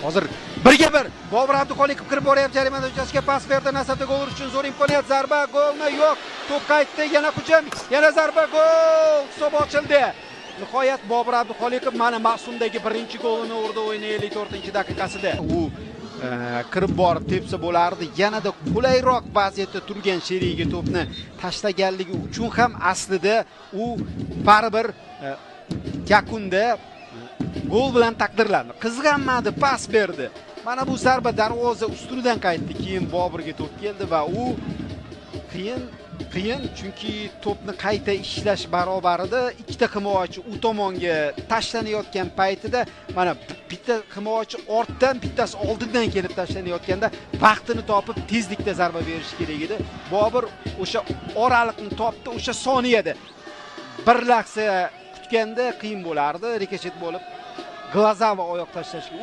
Hozir 1-1. Bobur Abduxoliqov kirib boryapti jarima maydonchasiga, pas berdi. Nasatda gol urish uchun zo'r imkoniyat. Zarba, golmi? Yo'q. To'p qaytdi, yana hujum, yana zarba, gol. Hisob ochildi. Nihoyat Bobur Abduxoliqov mana mavsumdagi birinchi golini urdi o'yinning 54-daqiqasida. U kirib borib tepsa bo'lardi. Yanada qulayroq vaziyatda turgan Sherigiga to'pni tashlaganligi uchun ham aslida u baribir yakunda gol bilan taqdirlandi. Qizg'anmadi, pas berdi. Mana bu zarba darvoza ustunidan qaytdi. Keyin Boburga to'p keldi va u qiyin chunki to'pni qayta ishlash barobarida ikkita himoyachi u tomonga tashlanayotgan paytida mana bitta himoyachi ortdan, bittasi oldindan kelib tashlanayotganda vaqtini topib tezlikda zarba berish kerak edi. Bobur o'sha oraliqni topdi, o'sha soniyada bir lahza kutganda qiyin bo'lardi, rikoshet bo'lib Glazava oyoq tashlashga